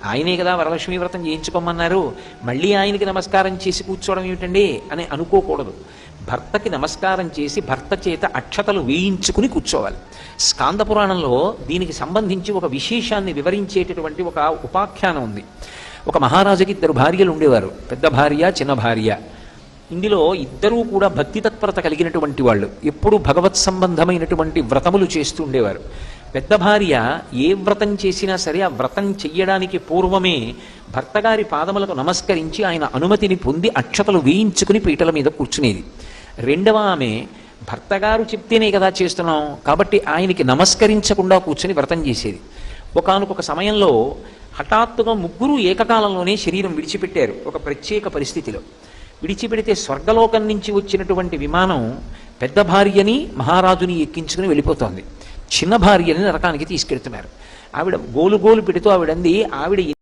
ఆయనే కదా వరలక్ష్మీ వ్రతం చేయించుకోమన్నారు, మళ్ళీ ఆయనకి నమస్కారం చేసి కూర్చోవడం ఏమిటండి అని అనుకోకూడదు. భర్తకి నమస్కారం చేసి భర్త చేత అక్షతలు వేయించుకుని కూర్చోవాలి. స్కాంద పురాణంలో దీనికి సంబంధించి ఒక విశేషాన్ని వివరించేటటువంటి ఒక ఉపాఖ్యానం ఉంది. ఒక మహారాజుకి 2 భార్యలు ఉండేవారు, పెద్ద భార్య చిన్న భార్య. ఇందులో ఇద్దరూ కూడా భక్తి తత్పరత కలిగినటువంటి వాళ్ళు, ఎప్పుడూ భగవత్ సంబంధమైనటువంటి వ్రతములు చేస్తూ ఉండేవారు. పెద్ద భార్య ఏ వ్రతం చేసినా సరే ఆ వ్రతం చెయ్యడానికి పూర్వమే భర్తగారి పాదములకు నమస్కరించి ఆయన అనుమతిని పొంది అక్షతలు వేయించుకుని పీటల మీద కూర్చునేది. రెండవ ఆమె భర్తగారు చెప్తేనే కదా చేస్తున్నాం కాబట్టి ఆయనకి నమస్కరించకుండా కూర్చుని వ్రతం చేసేది. ఒకానొక సమయంలో హఠాత్తుగా ముగ్గురు ఏకకాలంలోనే శరీరం విడిచిపెట్టారు. ఒక ప్రత్యేక పరిస్థితిలో విడిచిపెడితే స్వర్గలోకం నుంచి వచ్చినటువంటి విమానం పెద్ద భార్యని మహారాజుని ఎక్కించుకుని వెళ్ళిపోతోంది. చిన్న భార్యని నరకానికి తీసుకెళ్తున్నారు. ఆవిడ గోలు పెడుతూ ఆవిడంది, ఆవిడ